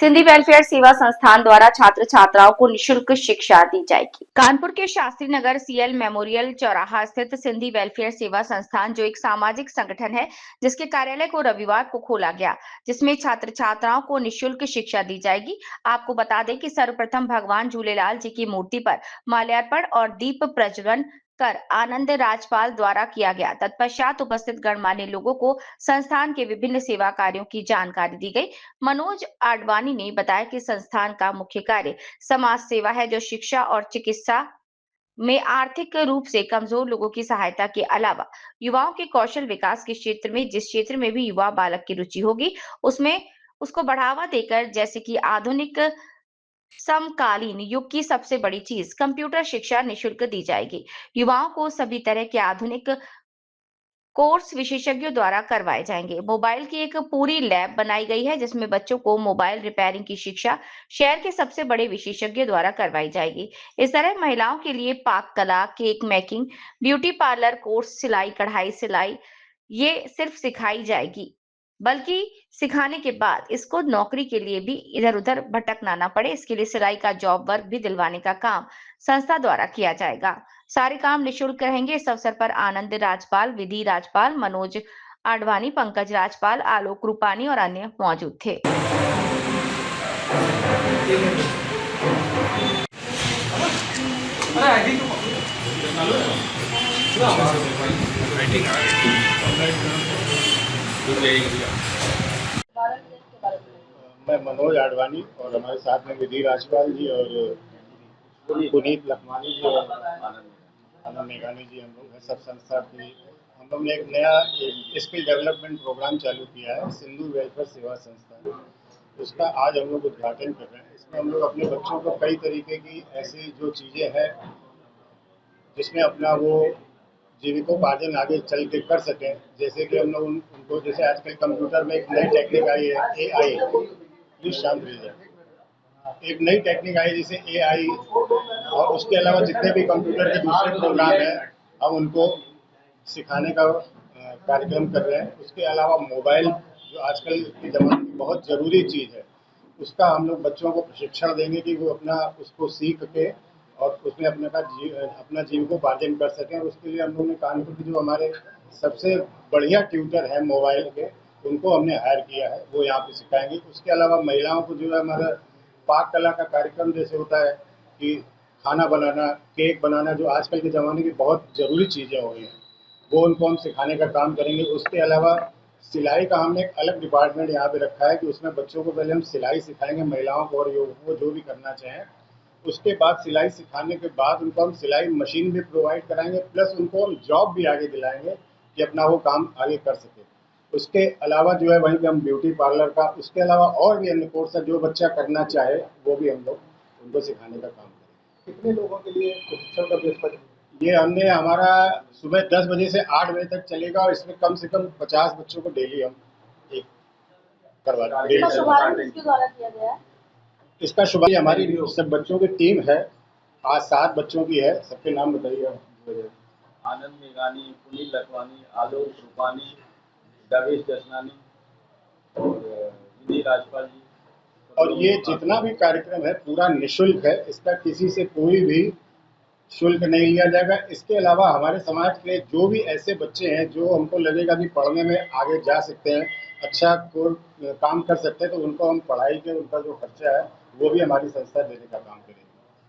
Sindhi welfare सेवा संस्थान द्वारा छात्र छात्राओं को निशुल्क शिक्षा दी जाएगी। कानपुर के शास्त्री नगर सीएल मेमोरियल चौराहा स्थित सिंधी वेलफेयर सेवा संस्थान, जो एक सामाजिक संगठन है, जिसके कार्यालय को रविवार को खोला गया, जिसमें छात्र छात्राओं को निशुल्क शिक्षा दी जाएगी। आपको बता दें कि सर्वप्रथम भगवान झूलेलाल जी की मूर्ति पर माल्यार्पण और दीप प्रज्वलन कर आनंद राजपाल द्वारा किया गया। तत्पश्चात उपस्थित गणमान्य लोगों को संस्थान के विभिन्न सेवा कार्यों की जानकारी दी गई। मनोज आडवाणी ने बताया कि संस्थान का मुख्य कार्य समाज सेवा है, जो शिक्षा और चिकित्सा में आर्थिक रूप से कमजोर लोगों की सहायता के अलावा युवाओं के कौशल विकास के क्षेत्र में, जिस क्षेत्र में भी युवा बालक की रुचि होगी, उसमें उसको बढ़ावा देकर, जैसे कि आधुनिक समकालीन युग की सबसे बड़ी चीज कंप्यूटर शिक्षा निशुल्क दी जाएगी। युवाओं को सभी तरह के आधुनिक कोर्स विशेषज्ञों द्वारा करवाए जाएंगे। मोबाइल की एक पूरी लैब बनाई गई है, जिसमें बच्चों को मोबाइल रिपेयरिंग की शिक्षा शहर के सबसे बड़े विशेषज्ञ द्वारा करवाई जाएगी। इस तरह महिलाओं के लिए पाक कला, cake making, beauty parlour course, सिलाई कढ़ाई सिलाई, ये सिर्फ सिखाई जाएगी, बल्कि सिखाने के बाद इसको नौकरी के लिए भी इधर उधर भटकना ना पड़े, इसके लिए सिलाई का जॉब वर्क भी दिलवाने का काम संस्था द्वारा किया जाएगा। सारे काम निशुल्क रहेंगे। इस अवसर पर आनंद राजपाल, विधि राजपाल, मनोज आडवाणी, पंकज राजपाल, आलोक रूपानी और अन्य मौजूद थे। मैं मनोज आडवाणी और हमारे साथ में विधि राजपाल जी और पुनीत लखमानी जी और आनंद मेघानी जी, हम लोग हैं सब संस्था की। हम लोग ने एक नया स्किल डेवलपमेंट प्रोग्राम चालू किया है, सिंधु वेलफेयर सेवा संस्थान। उसका आज हम लोग उद्घाटन कर रहे हैं। इसमें हम लोग अपने बच्चों को कई तरीके की ऐसी जो चीज़ें हैं जिसमें अपना वो जीविकोपार्जन आगे चल के कर सकें, जैसे कि हम लोग उनको, जैसे आजकल कंप्यूटर में एक नई टेक्निक आई है AI, प्लीज शांत रहिए। एक नई टेक्निक आई जैसे AI, और उसके अलावा जितने भी कंप्यूटर के दूसरे प्रोग्राम हैं हम उनको सिखाने का कार्यक्रम कर रहे हैं। उसके अलावा मोबाइल, जो आजकल के ज़माने की बहुत ज़रूरी चीज़ है, उसका हम लोग बच्चों को प्रशिक्षण देंगे कि वो अपना उसको सीख के और उसमें अपना जीविकोपार्जन कर सकें। और उसके लिए हम लोगों ने कानपुर के जो हमारे सबसे बढ़िया ट्यूटर हैं मोबाइल के, उनको हमने हायर किया है, वो यहाँ पे सिखाएंगे। उसके अलावा महिलाओं को जो है हमारा पाक कला का कार्यक्रम जैसे होता है कि खाना बनाना, केक बनाना, जो आजकल के ज़माने की बहुत ज़रूरी चीज़ें हो रही हैं, वो उनको हम सिखाने का काम करेंगे। उसके अलावा सिलाई का हमने एक अलग डिपार्टमेंट यहाँ पे रखा है कि उसमें बच्चों को पहले हम सिलाई सिखाएंगे, महिलाओं को और युवकों को जो भी करना चाहें। उसके बाद सिलाई सिखाने के बाद उनको हम सिलाई मशीन भी प्रोवाइड कराएंगे, प्लस उनको हम जॉब भी आगे दिलाएंगे कि अपना वो काम आगे कर सके। उसके अलावा जो है वहीं पे हम ब्यूटी पार्लर का, उसके अलावा और भी अन्य कोर्स है, जो बच्चा करना चाहे वो भी हम लोग उनको सिखाने का काम करेंगे। कितने लोगों के लिए प्रशिक्षण का बेस? ये हमने हमारा सुबह 10 बजे से 8 बजे तक चलेगा और इसमें कम से कम 50 बच्चों को डेली हम एक करवा इसका शुभारंभ किसके द्वारा किया गया है? इसका शुभारंभ हमारी सब बच्चों की टीम है, आज 7 बच्चों की है। सबके नाम बताइए। आनंद मेघानी, पुनीत लखवानी, आलोक रूपानी, दवेश जसनानी और विधि राजपाल जी। और ये जितना भी कार्यक्रम है पूरा निःशुल्क है, इसका किसी से कोई भी शुल्क नहीं लिया जाएगा। इसके अलावा हमारे समाज के जो भी ऐसे बच्चे हैं जो हमको लगेगा कि पढ़ने में आगे जा सकते हैं, अच्छा काम कर सकते हैं, तो उनको हम पढ़ाई के उनका जो खर्चा है वो भी हमारी संस्था देने का काम करेगी।